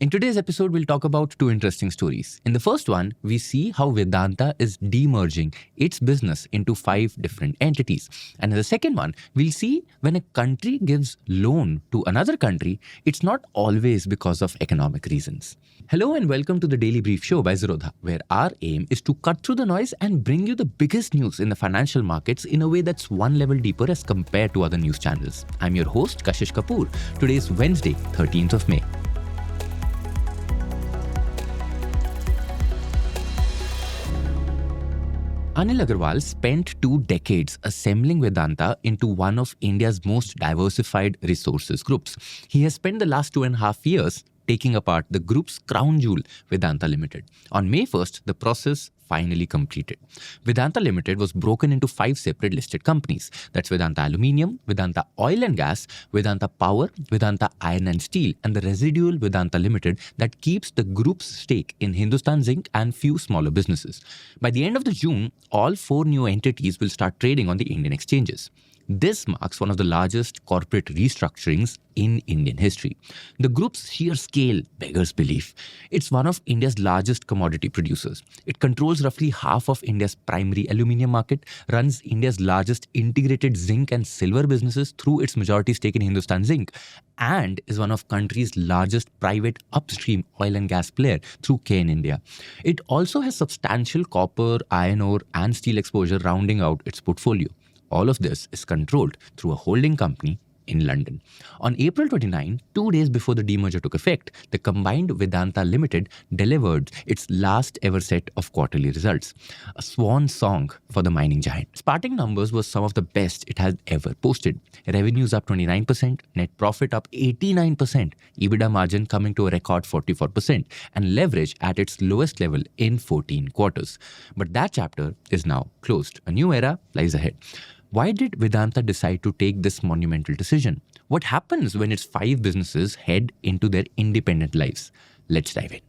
In today's episode, we'll talk about two interesting stories. In the first one, we see how Vedanta is demerging its business into 5 different entities. And in the second one, we'll see when a country gives loan to another country, it's not always because of economic reasons. Hello and welcome to the Daily Brief Show by Zerodha, where our aim is to cut through the noise and bring you the biggest news in the financial markets in a way that's one level deeper as compared to other news channels. I'm your host, Kashish Kapoor. Today is Wednesday, 13th of May. Anil Agarwal spent 2 decades assembling Vedanta into one of India's most diversified resources groups. He has spent the last 2.5 years taking apart the group's crown jewel, Vedanta Limited. On May 1st, the process finally completed. Vedanta Limited was broken into 5 separate listed companies. That's Vedanta Aluminium, Vedanta Oil and Gas, Vedanta Power, Vedanta Iron and Steel, and the residual Vedanta Limited that keeps the group's stake in Hindustan Zinc and few smaller businesses. By the end of June, all 4 new entities will start trading on the Indian exchanges. This marks one of the largest corporate restructurings in Indian history. The group's sheer scale beggars belief. It's one of India's largest commodity producers. It controls roughly half of India's primary aluminium market, runs India's largest integrated zinc and silver businesses through its majority stake in Hindustan Zinc, and is one of country's largest private upstream oil and gas player through KN India. It also has substantial copper, iron ore and steel exposure rounding out its portfolio. All of this is controlled through a holding company in London. On April 29, 2 days before the demerger took effect, the combined Vedanta Limited delivered its last ever set of quarterly results. A swan song for the mining giant. Starting numbers were some of the best it has ever posted. Revenues up 29%, net profit up 89%, EBITDA margin coming to a record 44%, and leverage at its lowest level in 14 quarters. But that chapter is now closed. A new era lies ahead. Why did Vedanta decide to take this monumental decision? What happens when its 5 businesses head into their independent lives? Let's dive in.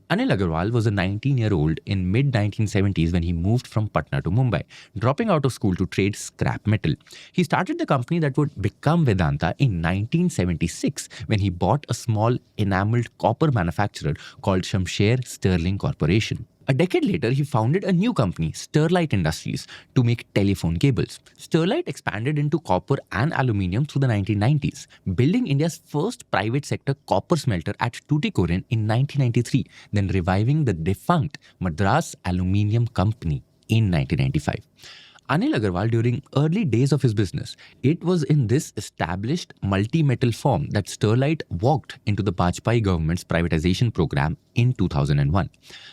Anil Agarwal was a 19-year-old in mid-1970s when he moved from Patna to Mumbai, dropping out of school to trade scrap metal. He started the company that would become Vedanta in 1976 when he bought a small enameled copper manufacturer called Shamsher Sterling Corporation. A decade later, he founded a new company, Sterlite Industries, to make telephone cables. Sterlite expanded into copper and aluminium through the 1990s, building India's first private sector copper smelter at Tuticorin in 1993, then reviving the defunct Madras Aluminium Company in 1995. Anil Agarwal, during early days of his business, it was in this established multi-metal firm that Sterlite walked into the Vajpayee government's privatization program in 2001.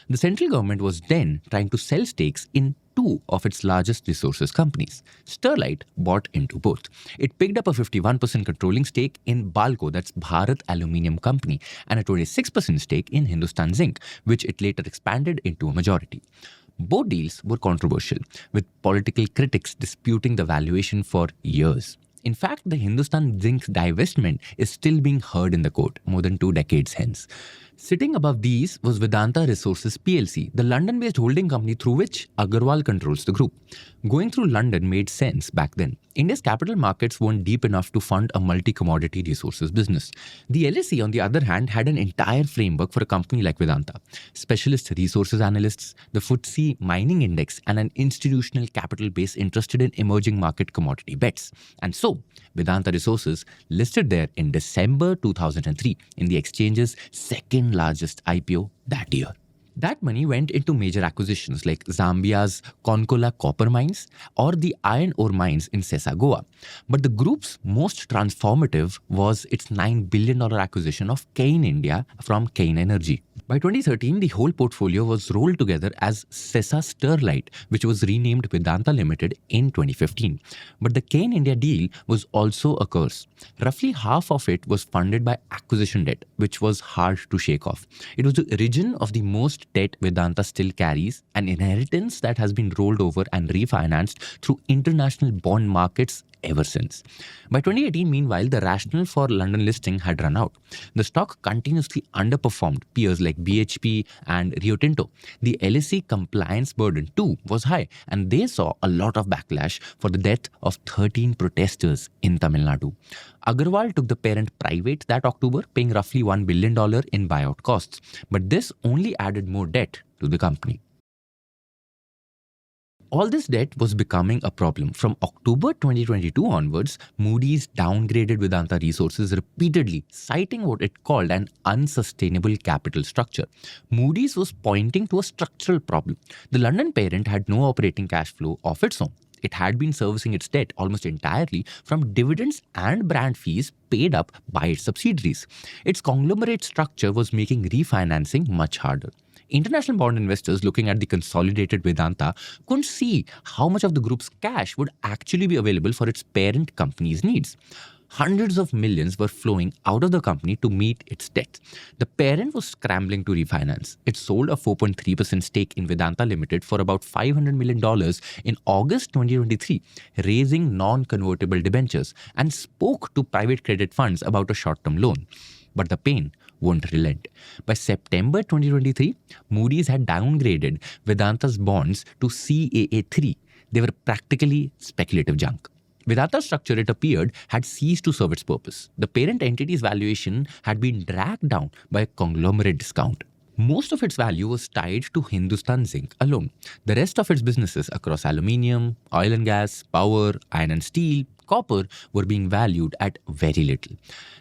The central government was then trying to sell stakes in 2 of its largest resources companies. Sterlite bought into both. It picked up a 51% controlling stake in Balco, that's Bharat Aluminium Company, and a 26% stake in Hindustan Zinc, which it later expanded into a majority. Both deals were controversial, with political critics disputing the valuation for years. In fact, the Hindustan Zinc divestment is still being heard in the court more than 2 decades hence. Sitting above these was Vedanta Resources PLC, the London-based holding company through which Agarwal controls the group. Going through London made sense back then. India's capital markets weren't deep enough to fund a multi-commodity resources business. The LSE, on the other hand, had an entire framework for a company like Vedanta. Specialist resources analysts, the FTSE Mining Index, and an institutional capital base interested in emerging market commodity bets. And so, Vedanta Resources listed there in December 2003 in the exchange's second largest IPO that year. That money went into major acquisitions like Zambia's Konkola copper mines or the iron ore mines in Sesa, Goa. But the group's most transformative was its $9 billion acquisition of KN India from KN Energy. By 2013, the whole portfolio was rolled together as Sesa Sterlite, which was renamed Vedanta Limited in 2015. But the KN India deal was also a curse. Roughly half of it was funded by acquisition debt, which was hard to shake off. It was the origin of the most debt Vedanta still carries, an inheritance that has been rolled over and refinanced through international bond markets ever since. By 2018, meanwhile, the rationale for London listing had run out. The stock continuously underperformed peers like BHP and Rio Tinto. The LSE compliance burden too was high, and they saw a lot of backlash for the death of 13 protesters in Tamil Nadu. Agarwal took the parent private that October, paying roughly $1 billion in buyout costs. But this only added more debt to the company. All this debt was becoming a problem. From October 2022 onwards, Moody's downgraded Vedanta Resources repeatedly, citing what it called an unsustainable capital structure. Moody's was pointing to a structural problem. The London parent had no operating cash flow of its own. It had been servicing its debt almost entirely from dividends and brand fees paid up by its subsidiaries. Its conglomerate structure was making refinancing much harder. International bond investors looking at the consolidated Vedanta couldn't see how much of the group's cash would actually be available for its parent company's needs. Hundreds of millions were flowing out of the company to meet its debt. The parent was scrambling to refinance. It sold a 4.3% stake in Vedanta Limited for about $500 million in August 2023, raising non-convertible debentures, and spoke to private credit funds about a short-term loan. But the pain won't relent. By September 2023, Moody's had downgraded Vedanta's bonds to Caa3. They were practically speculative junk. Vedanta's structure, it appeared, had ceased to serve its purpose. The parent entity's valuation had been dragged down by a conglomerate discount. Most of its value was tied to Hindustan Zinc alone. The rest of its businesses across aluminium, oil and gas, power, iron and steel, copper were being valued at very little.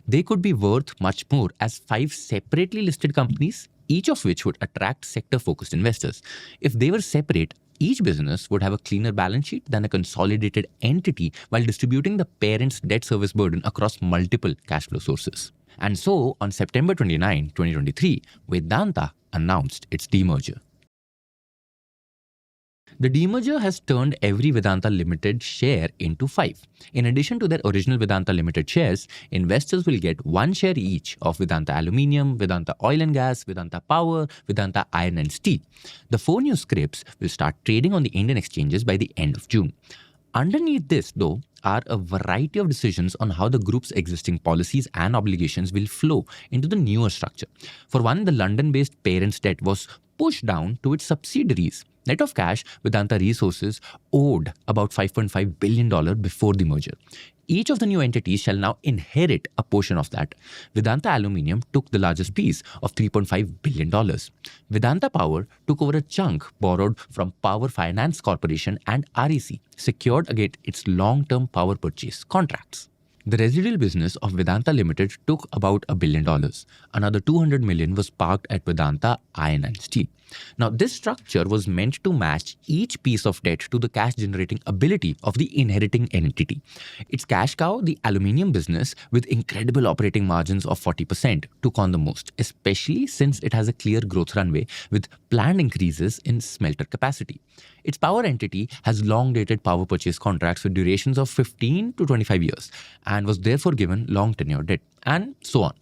They could be worth much more as 5 separately listed companies, each of which would attract sector-focused investors. If they were separate, each business would have a cleaner balance sheet than a consolidated entity while distributing the parent's debt service burden across multiple cash flow sources. And so, on September 29, 2023, Vedanta announced its demerger. The demerger has turned every Vedanta Limited share into 5. In addition to their original Vedanta Limited shares, investors will get 1 share each of Vedanta Aluminium, Vedanta Oil and Gas, Vedanta Power, Vedanta Iron and Steel. The 4 new scrips will start trading on the Indian exchanges by the end of June. Underneath this, though, are a variety of decisions on how the group's existing policies and obligations will flow into the newer structure. For one, the London-based parent's debt was pushed down to its subsidiaries. Net of cash, Vedanta Resources owed about $5.5 billion before the merger. Each of the new entities shall now inherit a portion of that. Vedanta Aluminium took the largest piece of $3.5 billion. Vedanta Power took over a chunk borrowed from Power Finance Corporation and REC, secured against its long-term power purchase contracts. The residual business of Vedanta Limited took about $1 billion. Another $200 million was parked at Vedanta Iron and Steel. Now, this structure was meant to match each piece of debt to the cash-generating ability of the inheriting entity. Its cash cow, the aluminium business, with incredible operating margins of 40%, took on the most, especially since it has a clear growth runway with planned increases in smelter capacity. Its power entity has long-dated power purchase contracts with durations of 15 to 25 years and was therefore given long-tenure debt, and so on.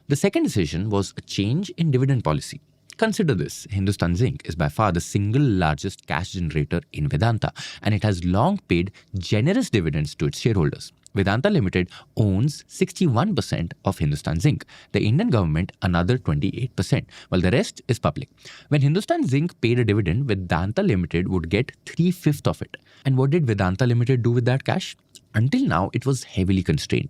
The second decision was a change in dividend policy. Consider this, Hindustan Zinc is by far the single largest cash generator in Vedanta, and it has long paid generous dividends to its shareholders. Vedanta Limited owns 61% of Hindustan Zinc, the Indian government another 28%, while the rest is public. When Hindustan Zinc paid a dividend, Vedanta Limited would get 3/5 of it. And what did Vedanta Limited do with that cash? Until now, it was heavily constrained.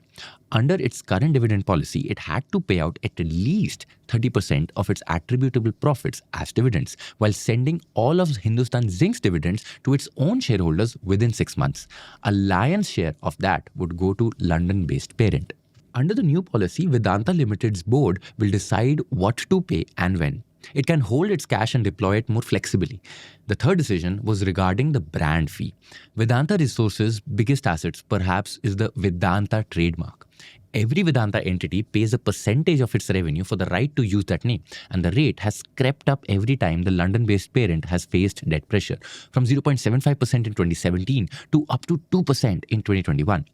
Under its current dividend policy, it had to pay out at least 30% of its attributable profits as dividends, while sending all of Hindustan Zinc's dividends to its own shareholders within 6 months. A lion's share of that would go to London-based parent. Under the new policy, Vedanta Limited's board will decide what to pay and when. It can hold its cash and deploy it more flexibly. The third decision was regarding the brand fee. Vedanta Resources' biggest assets perhaps is the Vedanta trademark. Every Vedanta entity pays a percentage of its revenue for the right to use that name, and the rate has crept up every time the London-based parent has faced debt pressure, from 0.75% in 2017 to up to 2% in 2021.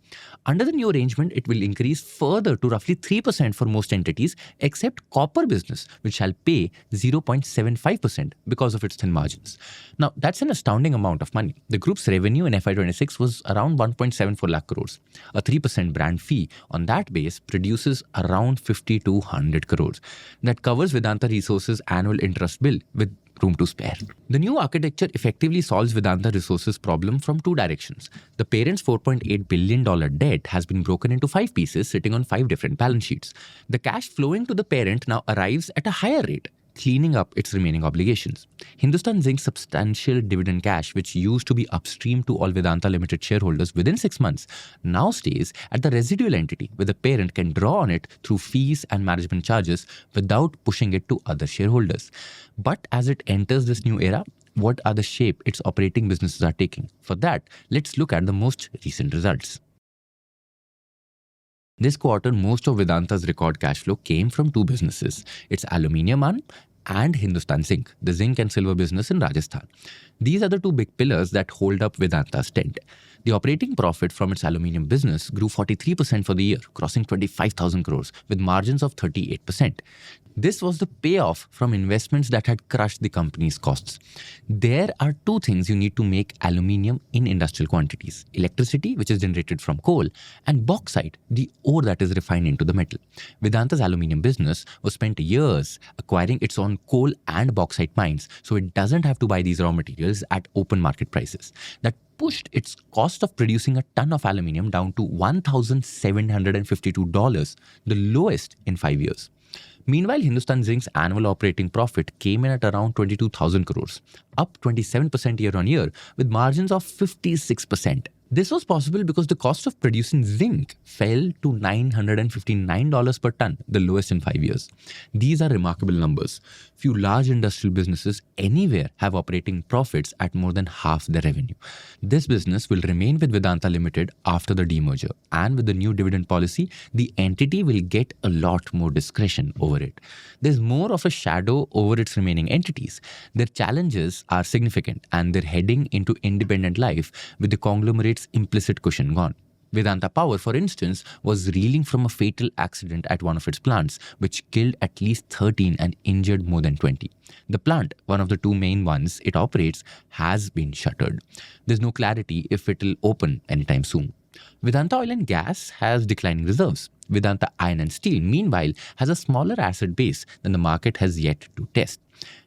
Under the new arrangement, it will increase further to roughly 3% for most entities except copper business, which shall pay 0.75% because of its thin margins. Now, that's an astounding amount of money. The group's revenue in FY26 was around 1.74 lakh crores. A 3% brand fee on that base produces around 5,200 crores. That covers Vedanta Resources' annual interest bill with room to spare. The new architecture effectively solves Vedanta Resources' problem from two directions. The parent's $4.8 billion debt has been broken into 5 pieces sitting on 5 different balance sheets. The cash flowing to the parent now arrives at a higher rate, cleaning up its remaining obligations. Hindustan Zinc's substantial dividend cash, which used to be upstream to all Vedanta Limited shareholders within 6 months, now stays at the residual entity, where the parent can draw on it through fees and management charges without pushing it to other shareholders. But as it enters this new era, what are the shape its operating businesses are taking? For that, let's look at the most recent results. This quarter, most of Vedanta's record cash flow came from 2 businesses. Its aluminium arm and Hindustan Zinc, the zinc and silver business in Rajasthan. These are the 2 big pillars that hold up Vedanta's tent. The operating profit from its aluminium business grew 43% for the year, crossing 25,000 crores with margins of 38%. This was the payoff from investments that had crushed the company's costs. There are 2 things you need to make aluminium in industrial quantities: electricity, which is generated from coal, and bauxite, the ore that is refined into the metal. Vedanta's aluminium business was spent years acquiring its own coal and bauxite mines, so it doesn't have to buy these raw materials at open market prices. That pushed its cost of producing a ton of aluminium down to $1,752, the lowest in 5 years. Meanwhile, Hindustan Zinc's annual operating profit came in at around 22,000 crores, up 27% year on year with margins of 56%. This was possible because the cost of producing zinc fell to $959 per ton, the lowest in 5 years. These are remarkable numbers. Few large industrial businesses anywhere have operating profits at more than half their revenue. This business will remain with Vedanta Limited after the demerger, and with the new dividend policy, the entity will get a lot more discretion over it. There's more of a shadow over its remaining entities. Their challenges are significant, and they're heading into independent life with the conglomerate's implicit cushion gone. Vedanta Power, for instance, was reeling from a fatal accident at one of its plants, which killed at least 13 and injured more than 20. The plant, one of the 2 main ones it operates, has been shuttered. There's no clarity if it'll open anytime soon. Vedanta Oil and Gas has declining reserves. Vedanta Iron and Steel, meanwhile, has a smaller asset base than the market has yet to test.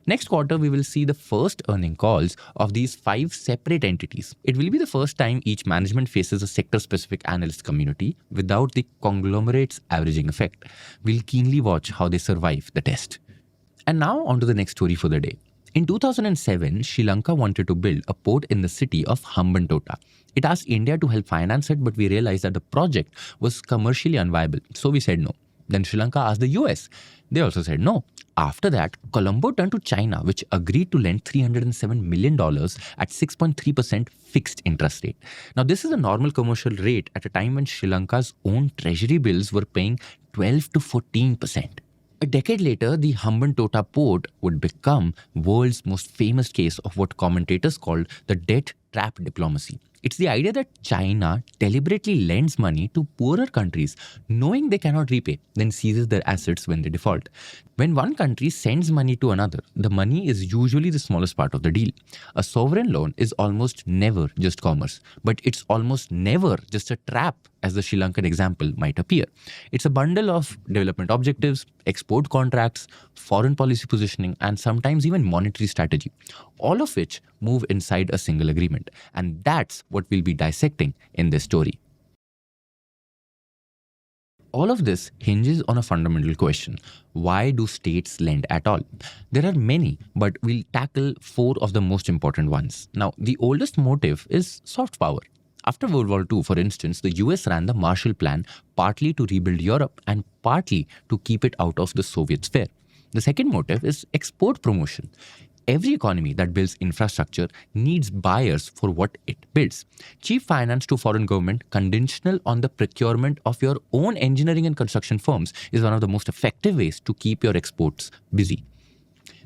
Next quarter, we will see the first earning calls of these 5 separate entities. It will be the first time each management faces a sector-specific analyst community without the conglomerate's averaging effect. We'll keenly watch how they survive the test. And now on to the next story for the day. In 2007, Sri Lanka wanted to build a port in the city of Hambantota. It asked India to help finance it, but we realized that the project was commercially unviable, so we said no. Then Sri Lanka asked the US. They also said no. After that, Colombo turned to China, which agreed to lend $307 million at 6.3% fixed interest rate. Now, this is a normal commercial rate at a time when Sri Lanka's own treasury bills were paying 12 to 14%. A decade later, the Hambantota Port would become world's most famous case of what commentators called the debt trap diplomacy. It's the idea that China deliberately lends money to poorer countries, knowing they cannot repay, then seizes their assets when they default. When one country sends money to another, the money is usually the smallest part of the deal. A sovereign loan is almost never just commerce, but it's almost never just a trap, as the Sri Lankan example might appear. It's a bundle of development objectives, export contracts, foreign policy positioning, and sometimes even monetary strategy, all of which move inside a single agreement. And that's what we'll be dissecting in this story. All of this hinges on a fundamental question. Why do states lend at all? There are many, but we'll tackle 4 of the most important ones. Now, the oldest motive is soft power. After World War II, for instance, the US ran the Marshall Plan partly to rebuild Europe and partly to keep it out of the Soviet sphere. The second motive is export promotion. Every economy that builds infrastructure needs buyers for what it builds. Cheap finance to foreign government conditional on the procurement of your own engineering and construction firms is one of the most effective ways to keep your exports busy.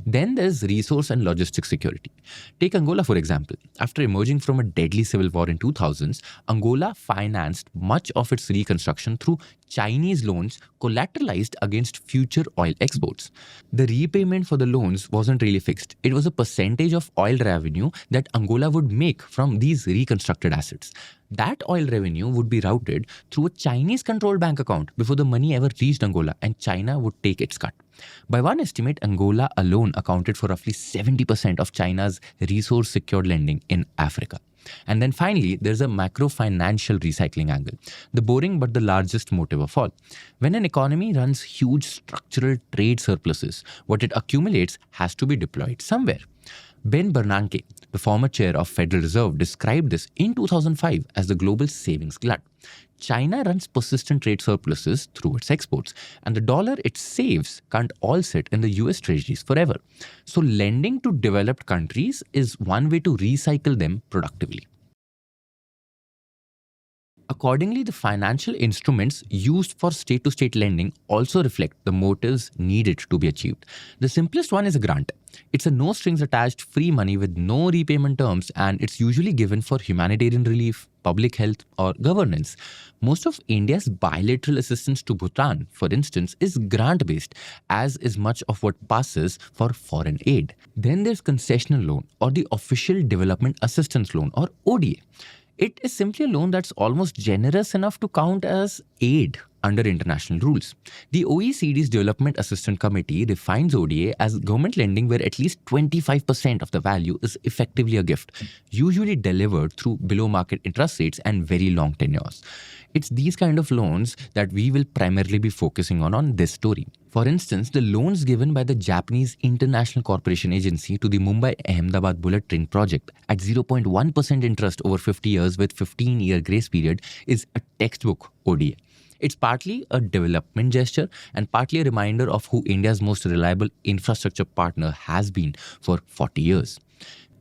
Then there's resource and logistics security. Take Angola, for example. After emerging from a deadly civil war in 2000s, Angola financed much of its reconstruction through Chinese loans collateralized against future oil exports. The repayment for the loans wasn't really fixed. It was a percentage of oil revenue that Angola would make from these reconstructed assets. That oil revenue would be routed through a Chinese-controlled bank account before the money ever reached Angola, and China would take its cut. By one estimate, Angola alone accounted for roughly 70% of China's resource-secured lending in Africa. And then finally, there's a macro-financial recycling angle, the boring but the largest motive of all. When an economy runs huge structural trade surpluses, what it accumulates has to be deployed somewhere. Ben Bernanke, the former chair of Federal Reserve, described this in 2005 as the global savings glut. China runs persistent trade surpluses through its exports, and the dollar it saves can't all sit in the US treasuries forever. So lending to developed countries is one way to recycle them productively. Accordingly, the financial instruments used for state-to-state lending also reflect the motives needed to be achieved. The simplest one is a grant. It's a no-strings-attached free money with no repayment terms, and it's usually given for humanitarian relief, public health, or governance. Most of India's bilateral assistance to Bhutan, for instance, is grant-based, as is much of what passes for foreign aid. Then there's concessional loan, or the Official Development Assistance Loan, or ODA. It is simply a loan that's almost generous enough to count as aid under international rules. The OECD's Development Assistance Committee defines ODA as government lending where at least 25% of the value is effectively a gift, usually delivered through below-market interest rates and very long tenures. It's these kind of loans that we will primarily be focusing on this story. For instance, the loans given by the Japanese International Corporation Agency to the Mumbai-Ahmedabad bullet train project at 0.1% interest over 50 years with 15-year grace period is a textbook ODA. It's partly a development gesture and partly a reminder of who India's most reliable infrastructure partner has been for 40 years.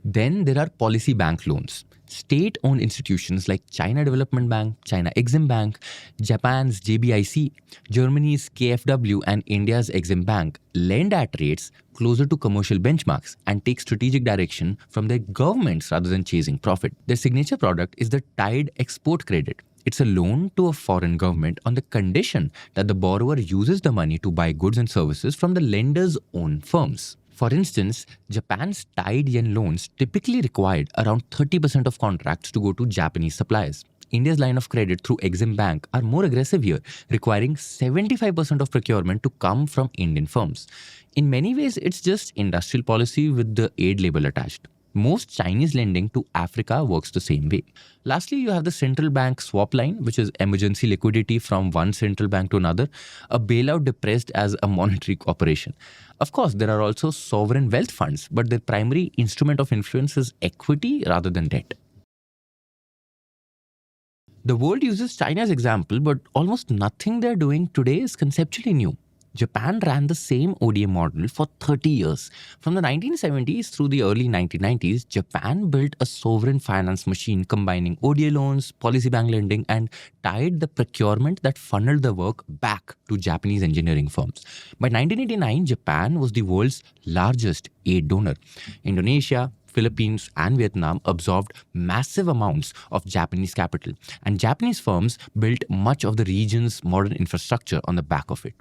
Then there are policy bank loans. State-owned institutions like China Development Bank, China Exim Bank, Japan's JBIC, Germany's KfW, and India's Exim Bank lend at rates closer to commercial benchmarks and take strategic direction from their governments rather than chasing profit. Their signature product is the Tied Export Credit. It's a loan to a foreign government on the condition that the borrower uses the money to buy goods and services from the lender's own firms. For instance, Japan's tied yen loans typically required around 30% of contracts to go to Japanese suppliers. India's line of credit through Exim Bank are more aggressive here, requiring 75% of procurement to come from Indian firms. In many ways, it's just industrial policy with the aid label attached. Most Chinese lending to Africa works the same way. Lastly, you have the central bank swap line, which is emergency liquidity from one central bank to another, a bailout depressed as a monetary operation. Of course, there are also sovereign wealth funds, but their primary instrument of influence is equity rather than debt. The world uses China's example, but almost nothing they're doing today is conceptually new. Japan ran the same ODA model for 30 years. From the 1970s through the early 1990s, Japan built a sovereign finance machine combining ODA loans, policy bank lending, and tied the procurement that funneled the work back to Japanese engineering firms. By 1989, Japan was the world's largest aid donor. Indonesia, Philippines, and Vietnam absorbed massive amounts of Japanese capital, and Japanese firms built much of the region's modern infrastructure on the back of it.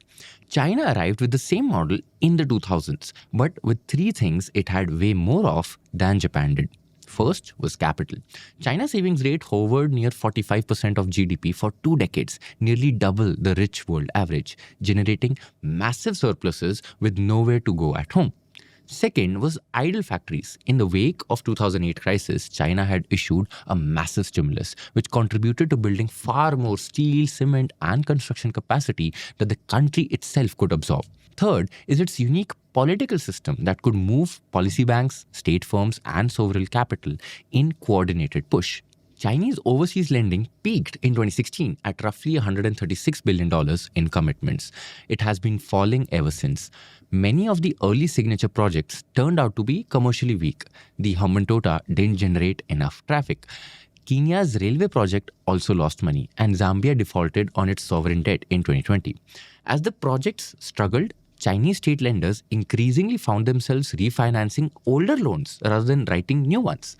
China arrived with the same model in the 2000s, but with three things it had way more of than Japan did. First was capital. China's savings rate hovered near 45% of GDP for 2 decades, nearly double the rich world average, generating massive surpluses with nowhere to go at home. Second was idle factories. In the wake of 2008 crisis, China had issued a massive stimulus, which contributed to building far more steel, cement, and construction capacity that the country itself could absorb. Third is its unique political system that could move policy banks, state firms, and sovereign capital in coordinated push. Chinese overseas lending peaked in 2016 at roughly $136 billion in commitments. It has been falling ever since. Many of the early signature projects turned out to be commercially weak. The Hambantota didn't generate enough traffic. Kenya's railway project also lost money, and Zambia defaulted on its sovereign debt in 2020. As the projects struggled, Chinese state lenders increasingly found themselves refinancing older loans rather than writing new ones.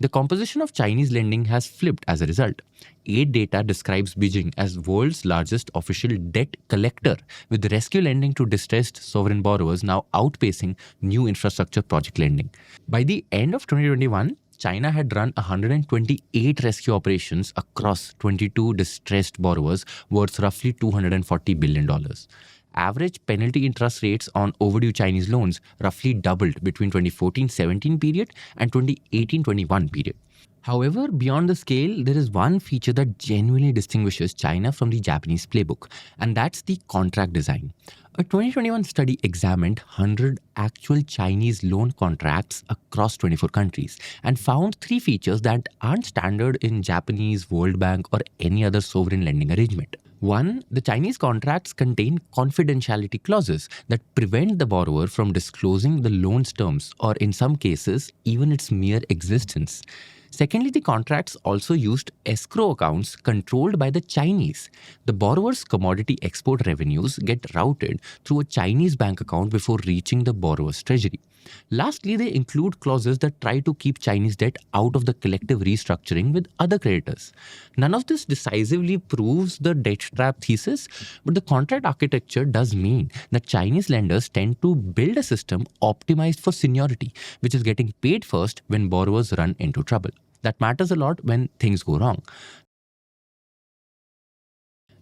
The composition of Chinese lending has flipped as a result. Aid data describes Beijing as world's largest official debt collector, with rescue lending to distressed sovereign borrowers now outpacing new infrastructure project lending. By the end of 2021, China had run 128 rescue operations across 22 distressed borrowers worth roughly $240 billion. Average penalty interest rates on overdue Chinese loans roughly doubled between 2014-17 period and 2018-21 period. However, beyond the scale, there is one feature that genuinely distinguishes China from the Japanese playbook, and that's the contract design. A 2021 study examined 100 actual Chinese loan contracts across 24 countries and found three features that aren't standard in Japanese, World Bank, or any other sovereign lending arrangement. One, the Chinese contracts contain confidentiality clauses that prevent the borrower from disclosing the loan's terms or, in some cases, even its mere existence. Secondly, the contracts also used escrow accounts controlled by the Chinese. The borrower's commodity export revenues get routed through a Chinese bank account before reaching the borrower's treasury. Lastly, they include clauses that try to keep Chinese debt out of the collective restructuring with other creditors. None of this decisively proves the debt trap thesis, but the contract architecture does mean that Chinese lenders tend to build a system optimized for seniority, which is getting paid first when borrowers run into trouble. That matters a lot when things go wrong.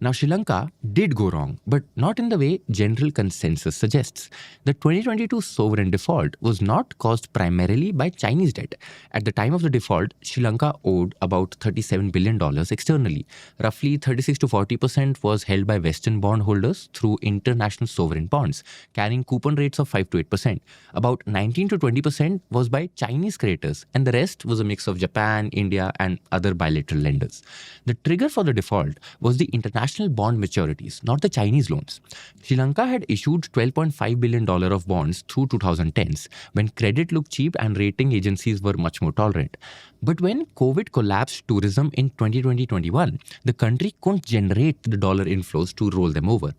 Now, Sri Lanka did go wrong, but not in the way general consensus suggests. The 2022 sovereign default was not caused primarily by Chinese debt. At the time of the default, Sri Lanka owed about $37 billion externally. Roughly 36 to 40% was held by Western bondholders through international sovereign bonds, carrying coupon rates of 5 to 8%. About 19 to 20% was by Chinese creditors, and the rest was a mix of Japan, India, and other bilateral lenders. The trigger for the default was the international bond maturities, not the Chinese loans. Sri Lanka had issued $12.5 billion of bonds through 2010s, when credit looked cheap and rating agencies were much more tolerant. But when COVID collapsed tourism in 2020-21, the country couldn't generate the dollar inflows to roll them over.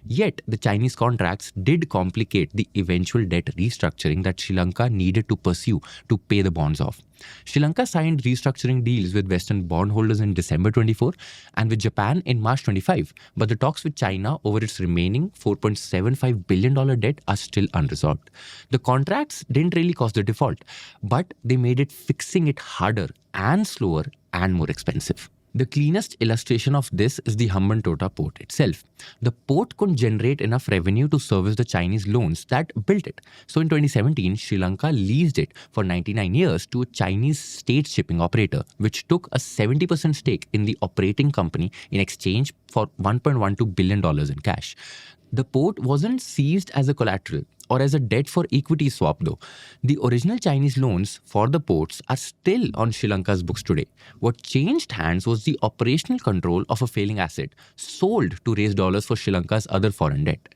Yet, the Chinese contracts did complicate the eventual debt restructuring that Sri Lanka needed to pursue to pay the bonds off. Sri Lanka signed restructuring deals with Western bondholders in December 24 and with Japan in March 25, but the talks with China over its remaining $4.75 billion debt are still unresolved. The contracts didn't really cause the default, but they made it fixing it harder and slower and more expensive. The cleanest illustration of this is the Hambantota Port itself. The port couldn't generate enough revenue to service the Chinese loans that built it. So in 2017, Sri Lanka leased it for 99 years to a Chinese state shipping operator, which took a 70% stake in the operating company in exchange for $1.12 billion in cash. The port wasn't seized as a collateral or as a debt for equity swap though. The original Chinese loans for the ports are still on Sri Lanka's books today. What changed hands was the operational control of a failing asset sold to raise dollars for Sri Lanka's other foreign debt.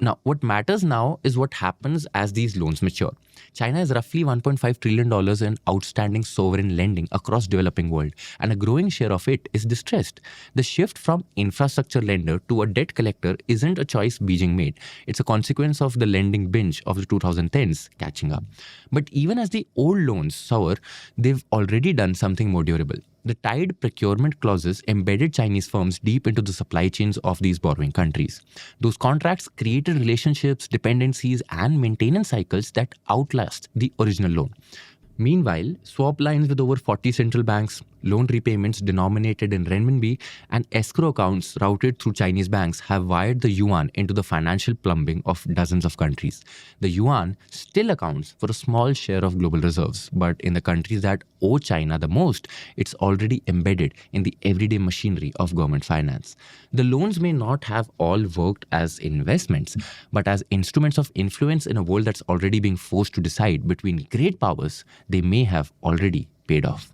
Now, what matters now is what happens as these loans mature. China has roughly $1.5 trillion in outstanding sovereign lending across developing world, and a growing share of it is distressed. The shift from infrastructure lender to a debt collector isn't a choice Beijing made. It's a consequence of the lending binge of the 2010s catching up. But even as the old loans sour, they've already done something more durable. The tied procurement clauses embedded Chinese firms deep into the supply chains of these borrowing countries. Those contracts created relationships, dependencies, and maintenance cycles that outlast the original loan. Meanwhile, swap lines with over 40 central banks, loan repayments denominated in renminbi, and escrow accounts routed through Chinese banks have wired the yuan into the financial plumbing of dozens of countries. The yuan still accounts for a small share of global reserves, but in the countries that owe China the most, it's already embedded in the everyday machinery of government finance. The loans may not have all worked as investments, but as instruments of influence in a world that's already being forced to decide between great powers, they may have already paid off.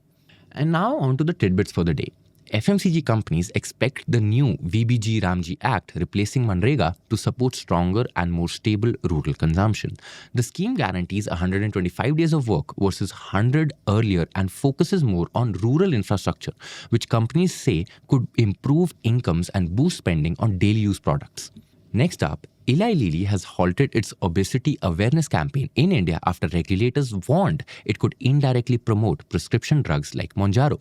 And now on to the tidbits for the day. FMCG companies expect the new VBG Ramji Act replacing Manrega to support stronger and more stable rural consumption. The scheme guarantees 125 days of work versus 100 earlier and focuses more on rural infrastructure, which companies say could improve incomes and boost spending on daily use products. Next up, Eli Lilly has halted its obesity awareness campaign in India after regulators warned it could indirectly promote prescription drugs like Mounjaro.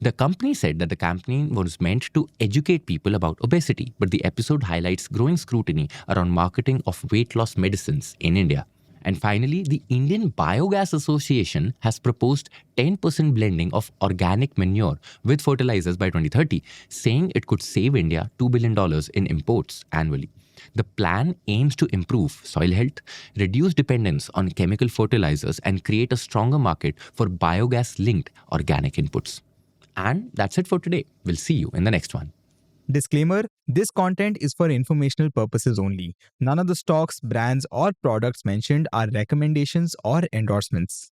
The company said that the campaign was meant to educate people about obesity, but the episode highlights growing scrutiny around marketing of weight loss medicines in India. And finally, the Indian Biogas Association has proposed 10% blending of organic manure with fertilizers by 2030, saying it could save India $2 billion in imports annually. The plan aims to improve soil health, reduce dependence on chemical fertilizers, and create a stronger market for biogas-linked organic inputs. And that's it for today. We'll see you in the next one. Disclaimer: this content is for informational purposes only. None of the stocks, brands, or products mentioned are recommendations or endorsements.